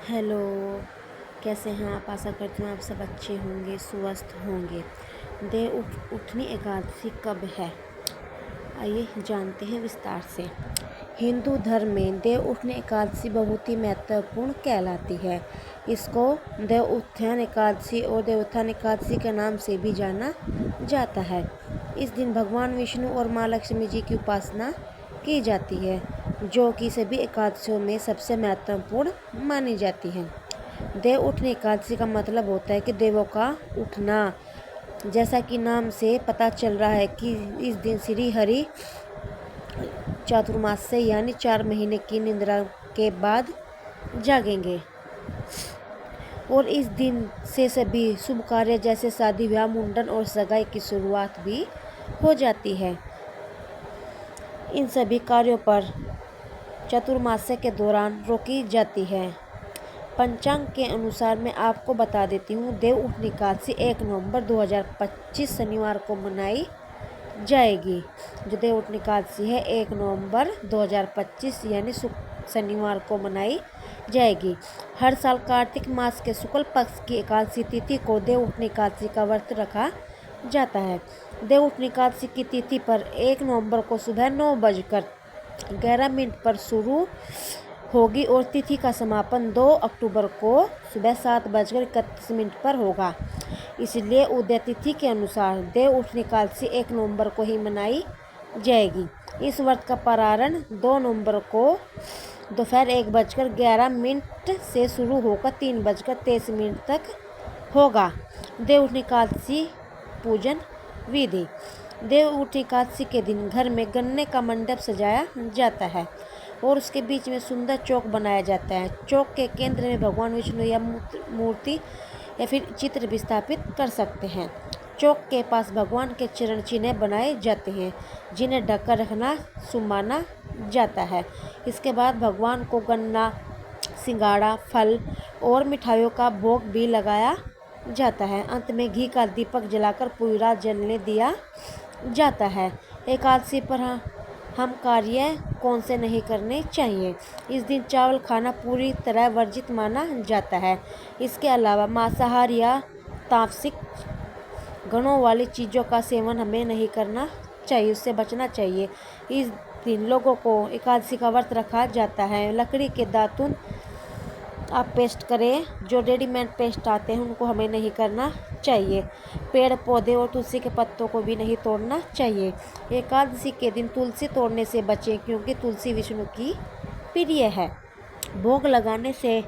Hello, कैसे हैं आप। आशा करती हूँ आप सब अच्छे होंगे, स्वस्थ होंगे। देव उठनी एकादशी कब है, आइए जानते हैं विस्तार से। हिंदू धर्म में देव उठनी एकादशी बहुत ही महत्वपूर्ण कहलाती है। इसको देव उत्थान एकादशी और देवोत्थान एकादशी के नाम से भी जाना जाता है। इस दिन भगवान विष्णु और माँ लक्ष्मी जी की उपासना की जाती है, जो कि सभी एकादशियों में सबसे महत्वपूर्ण मानी जाती है। देव उठनी एकादशी का मतलब होता है कि देवों का उठना। जैसा कि नाम से पता चल रहा है कि इस दिन श्री हरि चातुर्मास से यानी 4 महीने की निद्रा के बाद जागेंगे और इस दिन से सभी शुभ कार्य जैसे शादी ब्याह, मुंडन और सगाई की शुरुआत भी हो जाती है। इन सभी कार्यों पर चतुर्मास्य के दौरान रोकी जाती है। पंचांग के अनुसार मैं आपको बता देती हूँ, देव उठनी एकादशी 1 नवंबर 2025 शनिवार को मनाई जाएगी। जो देव उठनी एकादशी है 1 नवंबर 2025 यानी शनिवार को मनाई जाएगी। हर साल कार्तिक मास के शुक्ल पक्ष की एकादशी तिथि को देव उठनी एकादशी का व्रत रखा जाता है। देव उठनी एकादशी की तिथि पर 1 नवंबर को सुबह 9:11 पर शुरू होगी और तिथि का समापन 2 अक्टूबर को सुबह 7:31 पर होगा। इसलिए उदय तिथि के अनुसार देव उठनी एकादशी 1 नवंबर को ही मनाई जाएगी। इस व्रत का प्रारंभ 2 नवंबर को दोपहर 1:11 से शुरू होकर 3:23 तक होगा। देव उठनी एकादशी पूजन विधि। देव उठनी एकादशी के दिन घर में गन्ने का मंडप सजाया जाता है और उसके बीच में सुंदर चौक बनाया जाता है। चौक के केंद्र में भगवान विष्णु या मूर्ति या फिर चित्र भी स्थापित कर सकते हैं। चौक के पास भगवान के चरण चिन्ह बनाए जाते हैं, जिन्हें ढककर रखना शुभ माना जाता है। इसके बाद भगवान को गन्ना, सिंगाड़ा, फल और मिठाइयों का भोग भी लगाया जाता है। अंत में घी का दीपक जलाकर पूरी रात जलने दिया जाता है। एकादशी पर हम कार्य कौन से नहीं करने चाहिए। इस दिन चावल खाना पूरी तरह वर्जित माना जाता है। इसके अलावा मांसाहारी या तामसिक गुणों वाली चीज़ों का सेवन हमें नहीं करना चाहिए, उससे बचना चाहिए। इस दिन लोगों को एकादशी का व्रत रखा जाता है। लकड़ी के दातुन आप पेस्ट करें, जो रेडीमेड पेस्ट आते हैं उनको हमें नहीं करना चाहिए। पेड़ पौधे और तुलसी के पत्तों को भी नहीं तोड़ना चाहिए। एकादशी के दिन तुलसी तोड़ने से बचें, क्योंकि तुलसी विष्णु की प्रिय है। भोग लगाने से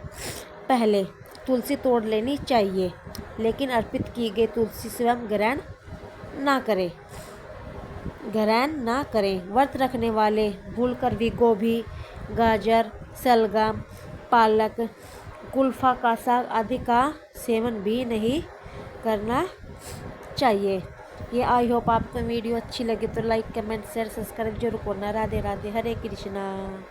पहले तुलसी तोड़ लेनी चाहिए, लेकिन अर्पित की गई तुलसी स्वयं ग्रहण ना करें। व्रत रखने वाले भूलकर भी गोभी, गाजर, शलगम, पालक, कुल्फा का साग आदि का सेवन भी नहीं करना चाहिए। ये आई होप आपको वीडियो अच्छी लगी तो लाइक, कमेंट, शेयर, सब्सक्राइब जरूर करना। राधे राधे, हरे कृष्णा।